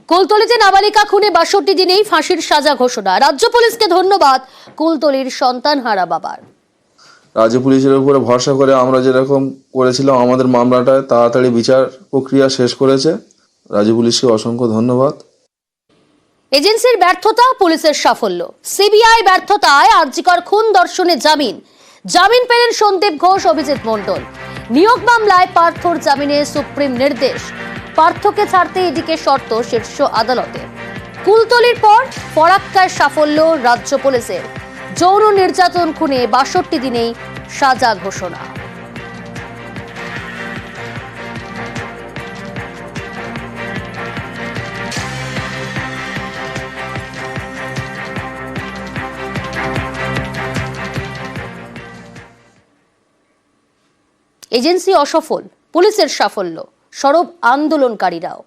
কুলতলিতে নাবালিকা খুনে ৬২ দিনেই ফাঁসির সাজা ঘোষণা। রাজ্য পুলিশকে ধন্যবাদ কুলতলির সন্তানহারা বাবার। রাজ্য পুলিশের উপরে ভরসা করে আমরা যেরকম করেছিলাম আমাদের মামলাটায় তাড়াতাড়ি বিচার প্রক্রিয়া শেষ করেছে। রাজ্য পুলিশকে অসংখ্য ধন্যবাদ। এজেন্সির ব্যর্থতা, পুলিশের সাফল্য। সিবিআই ব্যর্থতায় আরজিকর খুন ধর্ষণে জামিন পেলেন সন্দীপ ঘোষ, অভিজিৎ মণ্ডল। নিয়োগ মামলায় পার্থর জামিনে সুপ্রিম নির্দেশ। পার্থকে ছাড়তে এদিকে শর্ত শীর্ষ আদালতে। কুলতলির পর ফরাক্কায় সাফল্য রাজ্য পুলিশের। যৌন নির্যাতন খুনে ৬২ দিনেই সাজা ঘোষণা। এজেন্সি অসফল, পুলিশের সাফল্য, সরব আন্দোলনকারীরাও।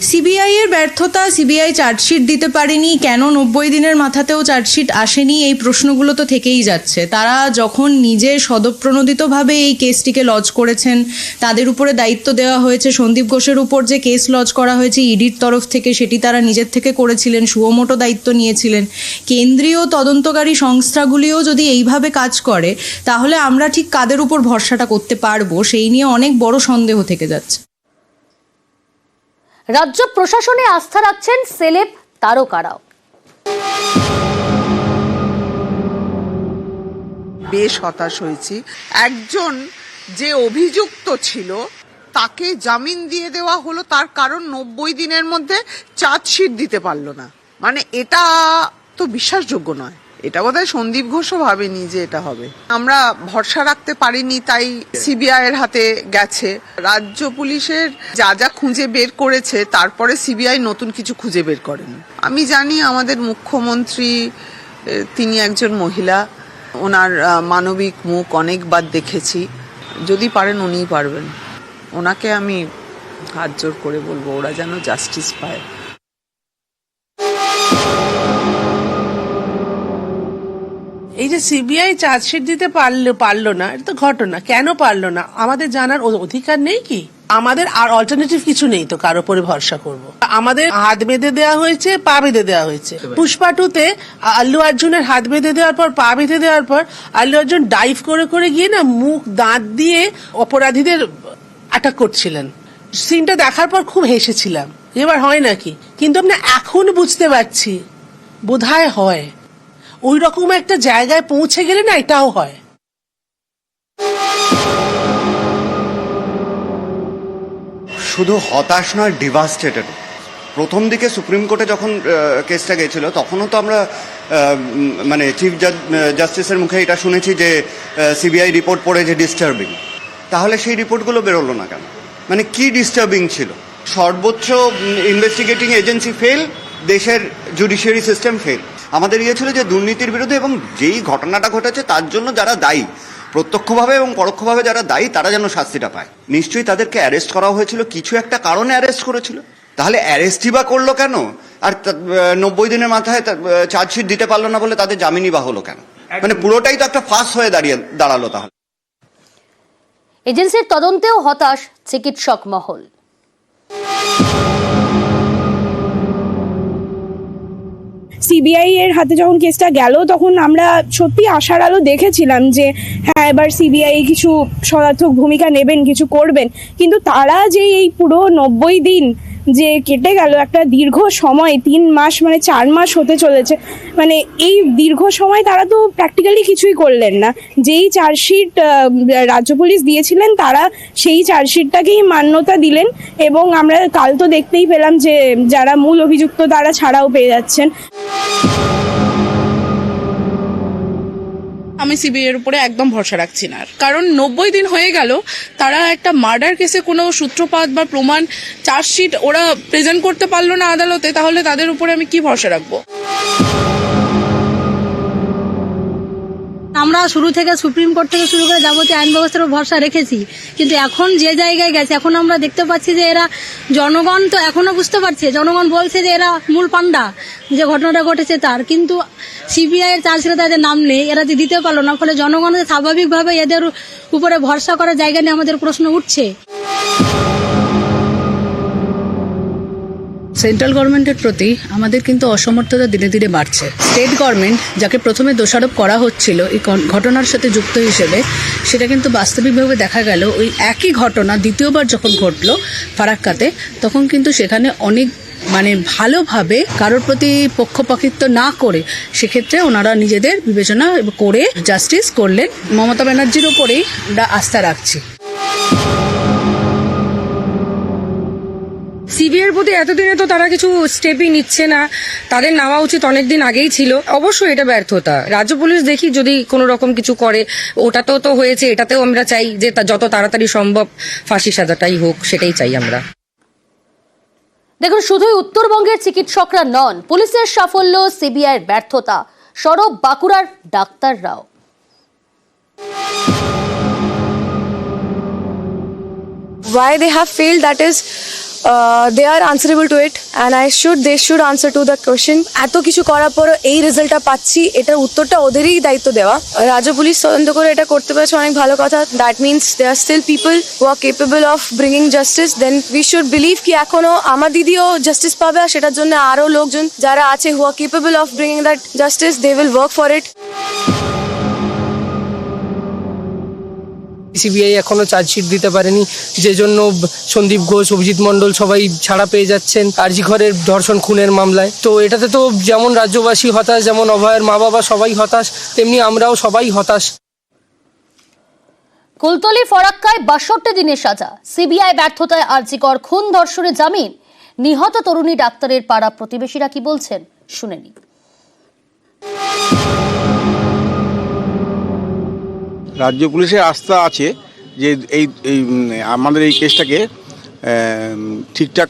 সিবিআই এর ব্যর্থতা, সিবিআই চার্জশিট দিতে পারেনি, কেন ৯০ দিনের মাথাতেও চার্জশিট আসেনি, এই প্রশ্নগুলো তো থেকেই যাচ্ছে। তারা যখন নিজে সদপ্রণোদিতভাবে এই কেসটিকে লজ করেছেন, তাদের উপরে দায়িত্ব দেওয়া হয়েছে, সন্দীপ ঘোষের উপর যে কেস লজ করা হয়েছে ইডির তরফ থেকে, সেটি তারা নিজের থেকে করেছিলেন, সুমোটো দায়িত্ব নিয়েছিলেন। কেন্দ্রীয় তদন্তকারী সংস্থাগুলিও যদি এইভাবে কাজ করে, তাহলে আমরা ঠিক কাদের উপর ভরসাটা করতে পারবো, সেই নিয়ে অনেক বড় সন্দেহ থেকে যাচ্ছে। রাজ্য প্রশাসনে আস্থা রাখছেন সেলেব তারকারাও। বেশ হতাশ হয়েছি। একজন যে অভিযুক্ত ছিল তাকে জামিন দিয়ে দেওয়া হলো, তার কারণ ৯০ দিনের মধ্যে চার্জশিট দিতে পারলো না। মানে এটা তো বিশ্বাসযোগ্য নয়। এটা বোধহয় সন্দীপ ঘোষও ভাবেনি যে এটা হবে। আমরা ভরসা রাখতে পারিনি, তাই সিবিআই এর হাতে গেছে। রাজ্য পুলিশের যা যা খুঁজে বের করেছে, তারপরে সিবিআই নতুন কিছু খুঁজে বের করেন। আমি জানি আমাদের মুখ্যমন্ত্রী, তিনি একজন মহিলা, ওনার মানবিক মুখ অনেকবার দেখেছি। যদি পারেন উনিই পারবেন। ওনাকে আমি হাত জোর করে বলবো ওরা যেন জাস্টিস পায়। এই যে সিবিআই চার্জশিট দিতে পারলো না, এটা তো ঘটনা। কেন পারলো না? আমাদের জানার অধিকার নেই কি? আমাদের আর অল্টারনেটিভ কিছু নেই তো কার উপরে ভরসা করব? আমাদের হাত বেঁধে দেওয়া হয়েছে, পা বেঁধে দেওয়া হয়েছে। পুষ্পা 2 তে আল্লু অর্জুনের হাত বেঁধে দেওয়ার পর, পা বেঁধে দেওয়ার পর আল্লু অর্জুন ডাইভ করে করে গিয়ে না মুখ দাঁত দিয়ে অপরাধীদের অ্যাটাক করছিলেন। সিনটা দেখার পর খুব হেসেছিলাম। এবার হয় নাকি? কিন্তু আমরা এখন বুঝতে পারছি বোধহয় হয়। ওই রকম একটা জায়গায় পৌঁছে গেলে না এটাও হয়। শুধু হতাশ নয়, ডিভাস্টেটেড। প্রথম দিকে সুপ্রিম কোর্টে যখন কেসটা গেছিল, তখনও তো আমরা মানে চিফ জাস্টিসের মুখে এটা শুনেছি যে সিবিআই রিপোর্ট পড়ে যে ডিস্টার্বিং। তাহলে সেই রিপোর্টগুলো বেরোলো না কেন? মানে কি ডিস্টার্বিং ছিল? সর্বোচ্চ ইনভেস্টিগেটিং এজেন্সি ফেল, দেশের জুডিশিয়ারি সিস্টেম ফেল। আমাদের ইয়ে ছিল যে দুর্নীতির বিরুদ্ধে এবং যেই ঘটনাটা ঘটেছে তার জন্য যারা দায়ী, প্রত্যক্ষভাবে এবং পরোক্ষভাবে যারা দায়ী, তারা যেন শাস্তিটা পায়। নিশ্চয়ই তাদেরকে অ্যারেস্ট করা হয়েছিল, কিছু একটা কারণে অ্যারেস্ট করেছিল। তাহলে অ্যারেস্টই বা করলো কেন? আর ৯০ দিনের মাথায় চার্জশিট দিতে পারলো না বলে তাদের জামিনই বা হলো কেন? মানে পুরোটাই তো একটা ফাঁস হয়ে দাঁড়ালো। তাহলে এজেন্সির তদন্তেও হতাশ চিকিৎসক মহল। সিবিআই এর হাতে যখন কেসটা গেল, তখন আমরা সত্যি আশার আলো দেখেছিলাম যে হ্যাঁ, এবার সিবিআই কিছু সদার্থক ভূমিকা নেবেন, কিছু করবেন। কিন্তু তারা যে এই পুরো ৯০ দিন যে কেটে গেল, একটা দীর্ঘ সময়, ৩ মাস মানে ৪ মাস হতে চলেছে, মানে এই দীর্ঘ সময় তারা তো প্র্যাকটিক্যালি কিছুই করলেন না। যেই চার্জশিট রাজ্য পুলিশ দিয়েছিলেন, তারা সেই চার্জশিটটাকেই মান্যতা দিলেন এবং আমরা কাল তো দেখতেই পেলাম যে যারা মূল অভিযুক্ত তারা ছাড়াও পেয়ে যাচ্ছেন। আমি সিবিআই এর উপরে একদম ভরসা রাখছি না, কারণ ৯০ দিন হয়ে গেল, তারা একটা মার্ডার কেসে কোনো সূত্রপাত বা প্রমাণ, চার্জশিট ওরা প্রেজেন্ট করতে পারলো না আদালতে, তাহলে তাদের উপরে আমি কি ভরসা রাখবো? আমরা শুরু থেকে সুপ্রিম কোর্ট থেকে শুরু করে যাবতীয় আইন ব্যবস্থার উপর ভরসা রেখেছি, কিন্তু এখন যে জায়গায় গেছে এখন আমরা দেখতে পাচ্ছি যে এরা জনগণ তো এখনো বুঝতে পারছে, জনগণ বলছে যে এরা মূল পান্ডা, যে ঘটনাটা ঘটেছে তার, কিন্তু সিবিআইয়ের চার্জশিটে তাদের নাম নেই, এরা যে দিতে পারলো না, ফলে জনগণের স্বাভাবিকভাবে এদের উপরে ভরসা করার জায়গা নিয়ে আমাদের প্রশ্ন উঠছে। সেন্ট্রাল গভর্নমেন্টের প্রতি আমাদের কিন্তু অসমর্থতা দিনে দিনে বাড়ছে। স্টেট গভর্নমেন্ট যাকে প্রথমে দোষারোপ করা হচ্ছিল এই ঘটনার সাথে যুক্ত হিসেবে, সেটা কিন্তু বাস্তবিকভাবে দেখা গেল ওই একই ঘটনা দ্বিতীয়বার যখন ঘটলো ফারাক্কাতে, তখন কিন্তু সেখানে অনেক ভালোভাবে কারোর প্রতি পক্ষপাতিত্ব না করে সেক্ষেত্রে ওনারা নিজেদের বিবেচনা করে জাস্টিস করলেন। মমতা ব্যানার্জির ওপরেই আমরা আস্থা রাখছি। সিবিআইয়ের প্রতি এতদিনে তো তারা কিছু স্টেপই নিচ্ছে না, তাদের নেওয়া উচিত অনেক দিন আগেই ছিল। অবশ্যই এটা ব্যর্থতা। রাজ্য পুলিশ দেখি যদি কোনো রকম কিছু করে, ওটাতেও তো হয়েছে, এটাতেও আমরা চাই যে যত তাড়াতাড়ি সম্ভব ফাঁসি সাজাটাই হোক, সেটাই চাই আমরা। দেখুন, শুধুই উত্তরবঙ্গের চিকিৎসকরা নন, পুলিশের সাফল্য, সিবিআইয়ের ব্যর্থতা, সরব বাঁকুড়ার ডাক্তাররাও। Why they have failed, that is they are answerable to it, and they should answer to the question. এত কিছু করার পরও এই রেজাল্টটা পাচ্ছি, এটার উত্তরটা ওদেরই দায়িত্ব দেওয়া। রাজ্য পুলিশ তদন্ত করে এটা করতে পেরেছে, অনেক ভালো কথা। That means they are still people who are capable of bringing justice. Then we should believe কি এখনো আমার দিদিও জাস্টিস পাবে, আর সেটার জন্য আরো লোকজন যারা আছে who are capable of bringing that justice, they will work for it. CBI এখনো চার্জশিট দিতে পারেনি, যে জন্য সন্দীপ ঘোষ, অভিজিৎ মণ্ডল সবাই ছাড়া পেয়ে যাচ্ছেন আরজি ঘরের ধর্ষণ খুনের মামলায়। তো এটাতে তো যেমন রাজ্যবাসী হতাশ, যেমন অভয়ের মা বাবা সবাই হতাশ, তেমনি আমরাও সবাই হতাশ। কুলতলি ফরাক্কায় ৬২ দিনের সাজা, সিবিআই ব্যর্থতায় আরজিকর খুন ধর্ষণে জামিন। নিহত তরুণী ডাক্তারের পাড়া প্রতিবেশীরা কি বলছেন শুনে নিন। রাজ্য পুলিশের আস্থা আছে যে এই আমাদের এই কেসটাকে ঠিকঠাক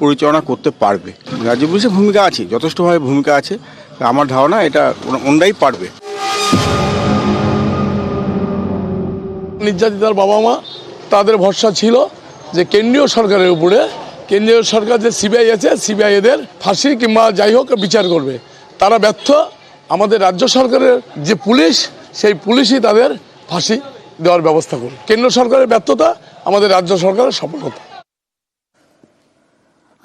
পরিচালনা করতে পারবে। রাজ্য পুলিশের ভূমিকা আছে, যথেষ্টভাবে ভূমিকা আছে। আমার ধারণা এটা ওনারাই পারবে। নির্যাতিতার বাবা মা, তাদের ভরসা ছিল যে কেন্দ্রীয় সরকারের উপরে, কেন্দ্রীয় সরকার যে সিবিআই আছে, সিবিআই এদের ফাঁসি কিংবা যাই হোক বিচার করবে। তারা ব্যর্থ। আমাদের রাজ্য সরকারের যে পুলিশ, সেই পুলিশই তাদের ফাঁসি দেওয়ার ব্যবস্থা করবে। কেন্দ্র সরকারের ব্যর্থতা, আমাদের রাজ্য সরকারের সফলতা।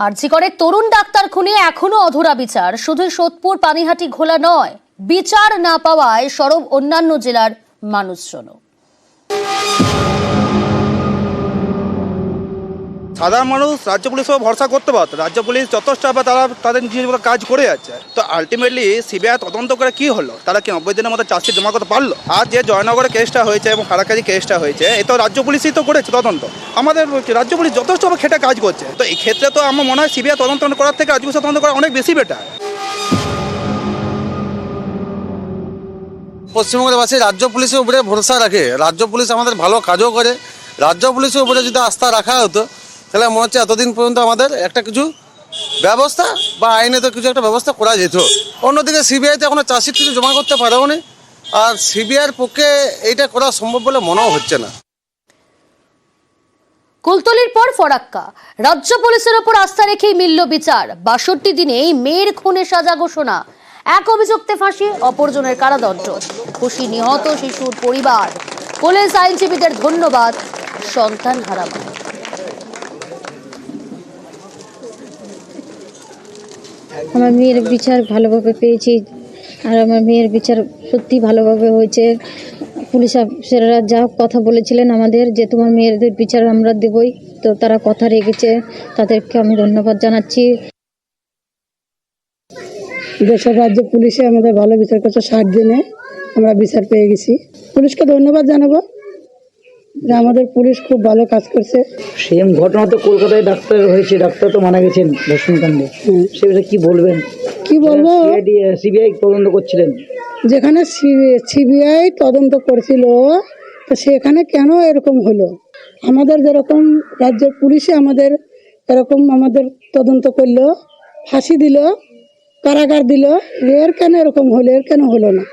আরজিকরের তরুণ ডাক্তার খুনে এখনো অধরা বিচার। শুধু সোদপুর, পানিহাটি, ঘোলা নয়, বিচার না পাওয়ায় সরব অন্যান্য জেলার মানুষজনও। সাধারণ মানুষ রাজ্য পুলিশেও ভরসা করতে পারতো। রাজ্য পুলিশ যথেষ্ট তারা তাদের নিজের মতো কাজ করে যাচ্ছে। তো আলটিমেটলি সিবিআই তদন্ত করে কি হলো? তারা কি 90 দিনের মধ্যে চার্জশিট জমা করতে পারলো? আর যে জয়নগরে কেসটা হয়েছে এবং ফারাক্কায় কেসটা হয়েছে, এ তো রাজ্য পুলিশই তো করেছে তদন্ত। আমাদের রাজ্য পুলিশ যথেষ্টভাবে খেটে কাজ করছে। তো এই ক্ষেত্রে তো আমার মনে হয় সিবিআই তদন্ত করার থেকে রাজ্য পুলিশ তদন্ত করা অনেক বেশি বেটার। পশ্চিমবঙ্গের বাসী রাজ্য পুলিশের উপরে ভরসা রাখে। রাজ্য পুলিশ আমাদের ভালো কাজও করে। রাজ্য পুলিশের উপরে যদি আস্থা রাখা হতো, তাহলে মনে হচ্ছে এতদিন পর্যন্ত আমাদের একটা কিছু ব্যবস্থা বা আইনে তো কিছু একটা ব্যবস্থা করা যেত। অন্যদিকে সিবিআইতে এখনো চার্জশিট কিছু জমা করতে পারেও নি, আর সিবিআইয়ের পক্ষে এইটা করা সম্ভব বলে মনেও হচ্ছে না। কুলতলির পর ফরাক্কা, রাজ্য পুলিশের ওপর আস্থা রেখেই মিলল বিচার। ৬২ দিনেই মেয়ের খুনে সাজা ঘোষণা। এক অভিযুক্তে ফাঁসি, অপরজনের কারাদণ্ড। খুশি নিহত শিশুর পরিবার। পুলিশ আইনজীবীদের ধন্যবাদ। সন্তান হারা মা। আমার মেয়ের বিচার ভালোভাবে পেয়েছি, আর আমার মেয়ের বিচার সত্যি ভালোভাবে হয়েছে। পুলিশ অফিসাররা যা কথা বলেছিলেন আমাদের যে তোমার মেয়েদের বিচার আমরা দেবই, তো তারা কথা রেখেছে, তাদেরকে আমি ধন্যবাদ জানাচ্ছি। দেশের রাজ্য পুলিশে আমাদের ভালো বিচার করছে। 60 দিনে আমরা বিচার পেয়ে গেছি। পুলিশকে ধন্যবাদ জানাবো যে আমাদের পুলিশ খুব ভালো কাজ করছে। সেম ঘটনা তো কলকাতায় ডাক্তার হয়েছে, ডাক্তার তো মারা গেছেন ধর্ষণ কাণ্ডে। সে বিষয়ে কি বলবেন? কি বলবো, সিবিআই তদন্ত করছিলেন, যেখানে সিবিআই তদন্ত করছিল, তো সেখানে কেন এরকম হলো? আমাদের যেরকম রাজ্য পুলিশে আমাদের এরকম আমাদের তদন্ত করলো, ফাঁসি দিল, কারাগার দিল, এর কেন এরকম হলো? এর কেন হলো না?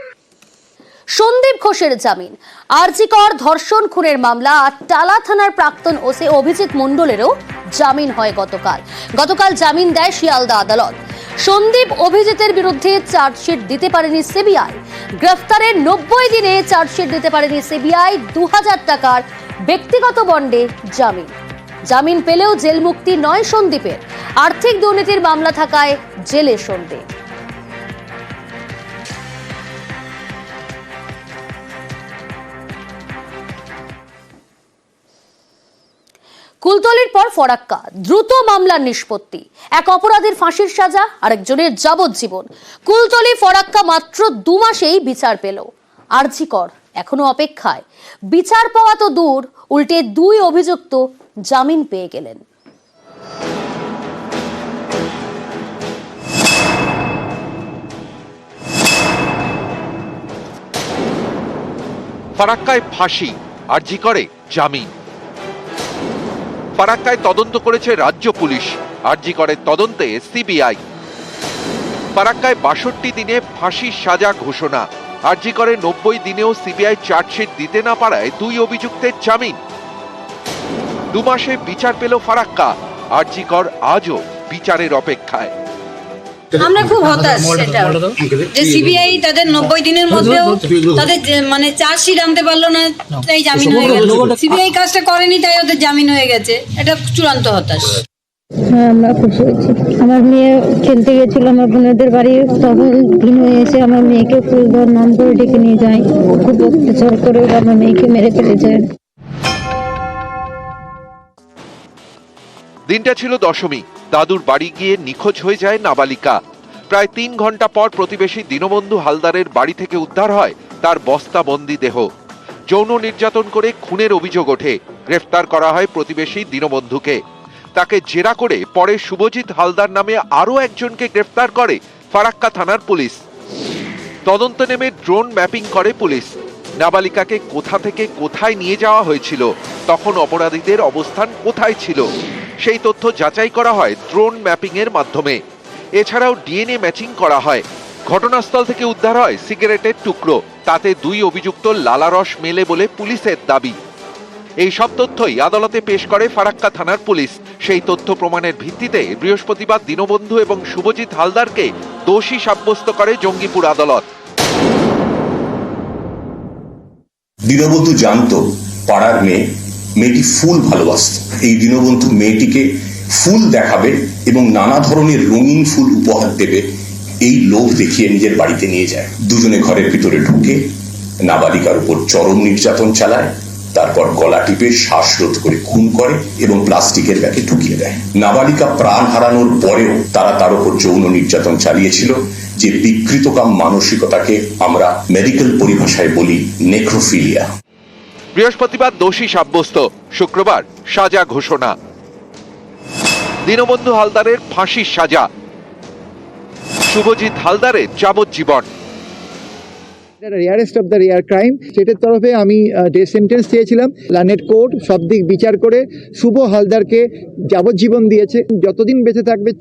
সন্দীপ ঘোষের জামিন। আরজিকর ধর্ষণ খুনের মামলা আর টালা থানার প্রাক্তন ওসি অভিজিৎ মণ্ডলেরও জামিন হয় গতকাল জামিন দেয় শিয়ালদা আদালত। সন্দীপ অভিজিতের বিরুদ্ধে চার্জশিট দিতে পারেনি সিবিআই। গ্রেফতারের 90 দিনে চার্জশিট দিতে পারেনি সিবিআই। 2000 টাকার ব্যক্তিগত বন্ডে জামিন পেলেও জেল মুক্তি নয় সন্দীপের। আর্থিক দুর্নীতির মামলা থাকায় জেলে সন্দীপ। কুলতলির পর ফরাক্কা, দ্রুত মামলার নিষ্পত্তি। এক অপরাধীর ফাঁসির সাজা, আরেকজনের যাবজ্জীবন। কুলতলি ফরাক্কা মাত্র 2 মাসেই বিচার পেল। আরজিকর এখনো অপেক্ষায়। বিচার পাওয়া তো দূর, উল্টে 2 অভিযুক্ত জামিন পেয়ে গেলেন। ফারাক্কায় ফাঁসি, আরজিকরে জামিন। ফারাক্কায় তদন্ত করেছে রাজ্য পুলিশ, আরজিকরের তদন্তে সিবিআই। ফারাক্কায় 62 দিনে ফাঁসির সাজা ঘোষণা। আরজিকরে 90 দিনেও সিবিআই চার্জশিট দিতে না পারায় 2 অভিযুক্তের জামিন। 2 মাসে বিচার পেল ফারাক্কা। আরজিকর আজও বিচারের অপেক্ষায়। আমরা খুব হতাশ সেটা যে সিবিআই তাদের 90 দিনের মধ্যেও তাদের মানে চার্জশিট আনতে পারলো না, তাই জামিন হয়ে গেল। সিবিআই কাজটা করেনি তাই ওদের জামিন হয়ে গেছে, এটা চূড়ান্ত হতাশ। হ্যাঁ, আমরা খুশি হয়েছি। আমার মেয়ে খেলতে গেছিল আমার বোনেদের বাড়ি, তখন দিন হয়ে এসে আমার মেয়েকে ফুলধর নাম করে ডেকে নিয়ে যায়, খুব অত্যাচার করে আমার মেয়েকে মেরে ফেলেছে। দিনটা ছিল দশমী। দাদুর বাড়ি গিয়ে নিখোঁজ হয়ে যায় নাবালিকা। প্রায় 3 ঘন্টা পর প্রতিবেশী দীনবন্ধু হালদারের বাড়ি থেকে উদ্ধার হয় তার বস্তাবন্দি দেহ। যৌন নির্যাতন করে খুনের অভিযোগ ওঠে। গ্রেফতার করা হয় প্রতিবেশী দীনবন্ধুকে। তাকে জেরা করে পরে শুভজিৎ হালদার নামে আরও একজনকে গ্রেফতার করে ফারাক্কা থানার পুলিশ। তদন্ত নেমে ড্রোন ম্যাপিং করে পুলিশ। নাবালিকাকে কোথা থেকে কোথায় নিয়ে যাওয়া হয়েছিল, তখন অপরাধীদের অবস্থান কোথায় ছিল, সেই তথ্য যাচাই করা হয় ড্রোন ম্যাপিং এর মাধ্যমে। এছাড়াও ডিএনএ ম্যাচিং করা হয়। ঘটনাস্থল থেকে উদ্ধার হয় সিগারেটের টুকরো, তাতে 2 অভিযুক্ত লালারস মেলে বলে পুলিশের দাবি। এই সব তথ্যই আদালতে পেশ করে ফারাক্কা থানার পুলিশ। সেই তথ্য প্রমাণের ভিত্তিতে বৃহস্পতিবার দীনবন্ধু এবং শুভজিৎ হালদারকে দোষী সাব্যস্ত করে জঙ্গিপুর আদালত। দীনবন্ধু জানতো পাড়ার মেয়েটি ফুল ভালোবাসত। এই দীনবন্ধু মেয়েটিকে ফুল দেখাবে এবং নানা ধরনের রঙিন ফুল উপহার দেবে, এই লোভ দেখিয়ে নিজের বাড়িতে নিয়ে যায়। দুজনে ঘরের ভিতরে ঢুকে নাবালিকার উপর চরম নির্যাতন চালায়, তারপর গলা টিপে শ্বাসরোধ করে খুন করে এবং প্লাস্টিকের ব্যাগে ঢুকিয়ে দেয়। নাবালিকা প্রাণ হারানোর পরেও তারা তার উপর যৌন নির্যাতন চালিয়েছিল, যে বিকৃতকাম মানসিকতাকে আমরা মেডিকেল পরিভাষায় বলি নেক্রোফিলিয়া। বৃহস্পতিবার দোষী সাব্যস্ত, শুক্রবার সাজা ঘোষণা। দীনবন্ধু হালদারের ফাঁসির সাজা, শুভজিৎ হালদারের যাবজ্জীবন। Rarest of the rare crime, সেটার তরফে আমি ডেথ সেন্টেন্স চেয়েছিলাম। লানেট কোর্ট সব দিক বিচার করে শুভ হালদারকে যাবজ্জীবন দিয়েছে। যতদিন বেঁচে থাকবে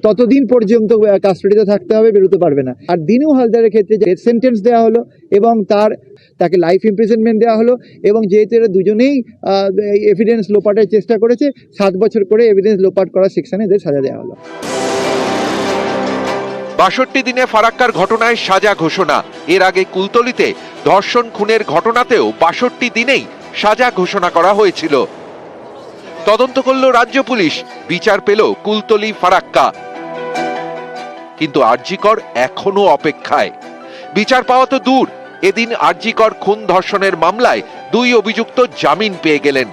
ততদিন পর্যন্ত কাস্টাডিতে থাকতে হবে, বেরোতে পারবে না। আর দিনু হালদারের ক্ষেত্রে ডেথ সেন্টেন্স দেওয়া হলো এবং তাকে লাইফ ইমপ্রিজনমেন্ট দেওয়া হলো, এবং যেহেতু এরা দুজনেই এভিডেন্স লোপাটের চেষ্টা করেছে, 7 বছর করে এভিডেন্স লোপাট করার সেকশনে এদের সাজা দেওয়া হলো। 62 দিনে ফারাক্কার ঘটনায় সাজা ঘোষণা। এর আগে কুলতলিতে ধর্ষণ খুনের ঘটনাতেও 62 দিনেই সাজা ঘোষণা করা হয়েছিল। তদন্ত করল রাজ্য পুলিশ, বিচার পেল কুলতলি ফারাক্কা। কিন্তু আরজিকর এখনো অপেক্ষায়। বিচার পাওয়া তো দূর, এদিন আরজিকর খুন ধর্ষণের মামলায় 2 অভিযুক্ত জামিন পেয়ে গেলেন।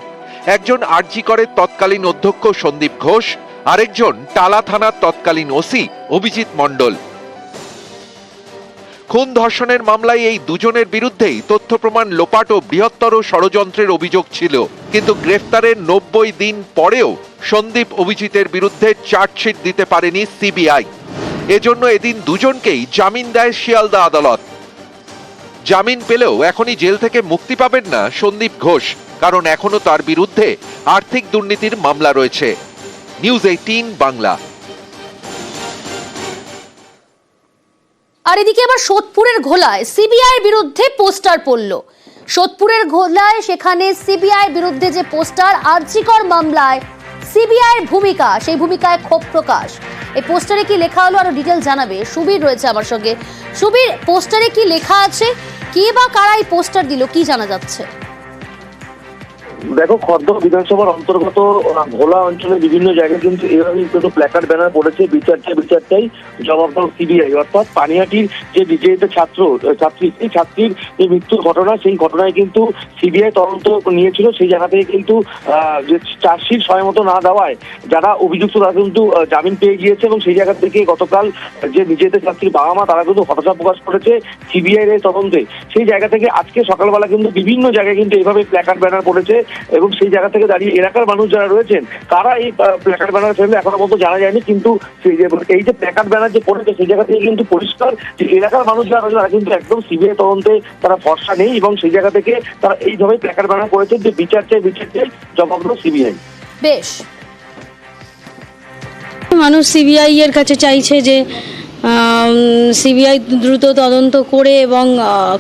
একজন আরজিকরের তৎকালীন অধ্যক্ষ সন্দীপ ঘোষ, আরেকজন টালা থানার তৎকালীন ওসি অভিজিৎ মণ্ডল। খুন ধর্ষণের মামলায় এই দুজনের বিরুদ্ধেই তথ্য প্রমাণ লোপাট ও বৃহত্তর ষড়যন্ত্রের অভিযোগ ছিল। কিন্তু গ্রেফতারের 90 দিন পরেও সন্দীপ অভিজিতের বিরুদ্ধে চার্জশিট দিতে পারেনি সিবিআই। এজন্য এদিন দুজনকেই জামিন দেয় শিয়ালদা আদালত। জামিন পেলেও এখনই জেল থেকে মুক্তি পাবেন না সন্দীপ ঘোষ, কারণ এখনো তার বিরুদ্ধে আর্থিক দুর্নীতির মামলা রয়েছে। নিউজ 18 বাংলা। আর এদিকে আবার সোদপুরের ঘোলায় সিবিআই বিরুদ্ধে পোস্টার পড়ল। সোদপুরের ঘোলায় সেখানে সিবিআই বিরুদ্ধে যে পোস্টার, আরজিকর মামলায় সিবিআই ভূমিকা, সেই ভূমিকায় ক্ষোভ প্রকাশ। এই পোস্টারে কি লেখা হলো আরো ডিটেল জানাবে সুবীর, রয়েছে আমার সঙ্গে। সুবীর, পোস্টারে কি লেখা আছে, কে বা কারা এই পোস্টার দিল, কি জানা যাচ্ছে? দেখো, খড়দহ বিধানসভার অন্তর্গত ভোলা অঞ্চলে বিভিন্ন জায়গায় কিন্তু এভাবেই কিন্তু প্ল্যাকার্ড ব্যানার পড়েছে, বিচার চাই জবাব দাও সিবিআই। অর্থাৎ পানিহাটির যে বিজেপিতে ছাত্রী সেই ছাত্রীর যে মৃত্যুর ঘটনা, সেই ঘটনায় কিন্তু সিবিআই তদন্ত নিয়েছিল। সেই জায়গা থেকে কিন্তু যে চার্জশিট সময় মতো না দেওয়ায় যারা অভিযুক্ত তারা কিন্তু জামিন পেয়ে গিয়েছে, এবং সেই জায়গা থেকে গতকাল যে বিজেপিতে ছাত্রীর বাবা মা তারা কিন্তু হতাশা প্রকাশ করেছে সিবিআই এর তদন্তে। সেই জায়গা থেকে আজকে সকালবেলা কিন্তু বিভিন্ন জায়গায় কিন্তু এইভাবে প্ল্যাকার্ড ব্যানার পড়েছে, এবং সেই জায়গা থেকে দাঁড়িয়ে এলাকার মানুষ যারা রয়েছেন তারা এই প্ল্যাকার্ড ব্যানার ফেললে এখনো পর্যন্ত জানা যায়নি, কিন্তু এই যে প্ল্যাকার্ড ব্যানার যে পড়েছে সেই জায়গা থেকে কিন্তু পরিষ্কার যে এলাকার মানুষ যারা রয়েছে তারা কিন্তু একদম সিবিআই তদন্তে তারা ভরসা নেই, এবং সেই জায়গা থেকে তারা এইভাবে প্ল্যাকার্ড ব্যানার করেছে যে বিচার চাই জবাব দাও সিবিআই। বেশ, মানুষ সিবিআই এর কাছে চাইছে যে সিবিআই দ্রুত তদন্ত করে এবং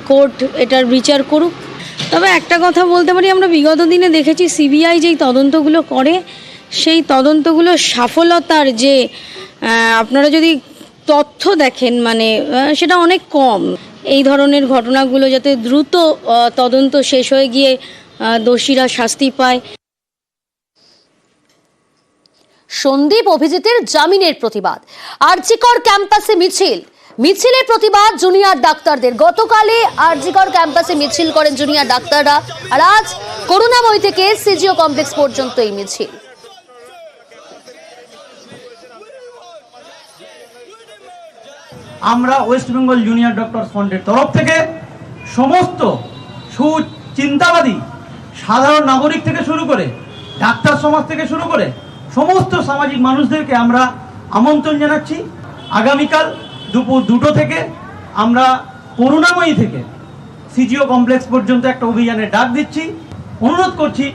কোর্ট এটার বিচার করুক। তবে একটা কথা বলতে পারি, আমরা বিগত দিনে দেখেছি সিবিআই যেই তদন্তগুলো করে সেই তদন্তগুলোর সফলতার যে আপনারা যদি তথ্য দেখেন মানে সেটা অনেক কম। এই ধরনের ঘটনাগুলো যাতে দ্রুত তদন্ত শেষ হয়ে গিয়ে দোষীরা শাস্তি পায়। সন্দীপ অভিজিতের জামিনের প্রতিবাদ, আরজিকর ক্যাম্পাসে মিছিলের প্রতিবাদ জুনিয়র ডাক্তারদের। গতকালে আরজিকর ক্যাম্পাসে মিছিল করেন জুনিয়র ডাক্তাররা, আর আজ করুণাময়ী থেকে সিজিও কমপ্লেক্স পর্যন্ত এই মিছিল। আমরা ওয়েস্ট বেঙ্গল জুনিয়র ডক্টর ফ্রন্টের তরফ থেকে সমস্ত সুচিন্তাবাদী সাধারণ নাগরিক থেকে শুরু করে ডাক্তার সমাজ থেকে শুরু করে সমস্ত সামাজিক মানুষদেরকে আমরা আমন্ত্রণ জানাচ্ছি। আগামীকাল দুপুর 2টো থেকে আমরা করুণাময়ী থেকে সিজিও কমপ্লেক্স পর্যন্ত একটা অভিযানের ডাক দিচ্ছি। অনুরোধ করছি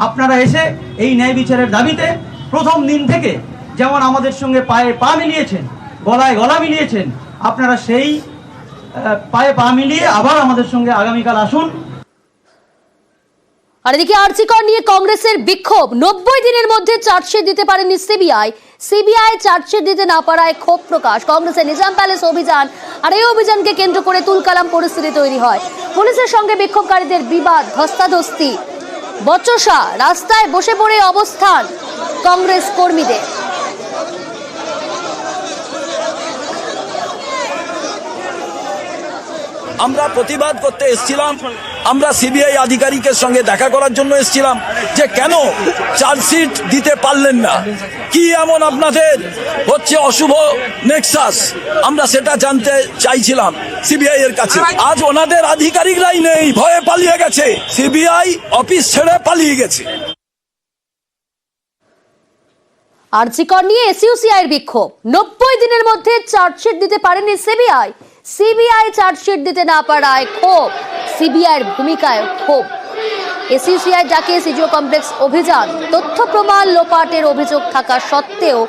আপনারা এসে এই ন্যায় বিচারের দাবিতে প্রথম দিন থেকে যেমন আমাদের সঙ্গে পায়ে পা মিলিয়েছেন, গলায় গলা মিলিয়েছেন, আপনারা সেই পায়ে পা মিলিয়ে আবার আমাদের সঙ্গে আগামীকাল আসুন। আর এদিকে আরজিকর নিয়ে কংগ্রেসের বিক্ষোভ, 90 দিনের মধ্যে চার্জশিট দিতে পারেনি সিবিআই চার্জশিট দিতে না পারায় ক্ষোভ প্রকাশ। কংগ্রেসের নিজাম প্যালেস অভিযান, আর এই অভিযানকে কেন্দ্র করে তুলকালাম পরিস্থিতি তৈরি হয়। পুলিশের সঙ্গে বিক্ষোভকারীদের বিবাদ, ধস্তাধস্তি, বচসা, রাস্তায় বসে পড়ে অবস্থান কংগ্রেস কর্মীদের। আমরা প্রতিবাদ করতে এসেছিলাম, আমরা সিবিআই আধিকারিকের সঙ্গে দেখা করার জন্য এসেছিলাম যে কেন চার্জশিট দিতে পারলেন না, কি এমন আপনাদের হচ্ছে অশুভ নেক্সাস, আমরা সেটা জানতে চাইছিলাম সিবিআই এর কাছে। আজ ওনাদের আধিকারিকরাই নেই, ভয়ে পালিয়ে গেছে, সিবিআই অফিস ছেড়ে পালিয়ে গেছে। আরজিকর নিয়ে এসইউসিআইয়ের বিক্ষোভ, 90 দিনের মধ্যে চার্জশিট দিতে পারেনি সিবিআই চার্জশিট দিতে না পারায় ক্ষোভ, সিবিআইয়ের ভূমিকায় ক্ষোভ। এসইউসিআই ডাকে সিজিও কমপ্লেক্স অভিযান, তথ্য প্রমাণ লোপাটের অভিযোগ থাকা সত্ত্বেও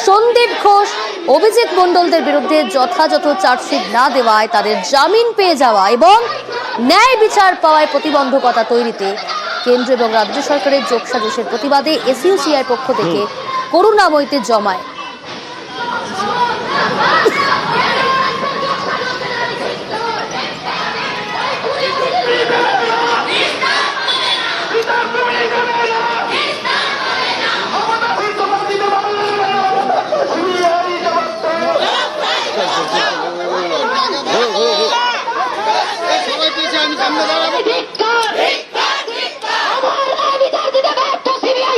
সন্দীপ ঘোষ, অভিজিৎ মণ্ডলদের বিরুদ্ধে যথাযথ চার্জশিট না দেওয়ায় তাদের জামিন পেয়ে যাওয়া এবং ন্যায় বিচার পাওয়ায় প্রতিবন্ধকতা তৈরিতে কেন্দ্র এবং রাজ্য সরকারের যোগসাজশের প্রতিবাদে এসইউসিআইয়ের পক্ষ থেকে করুণাময়ীতে জমায়। সবাই পিছিয়ে আমি সামনে দাঁড়াবো।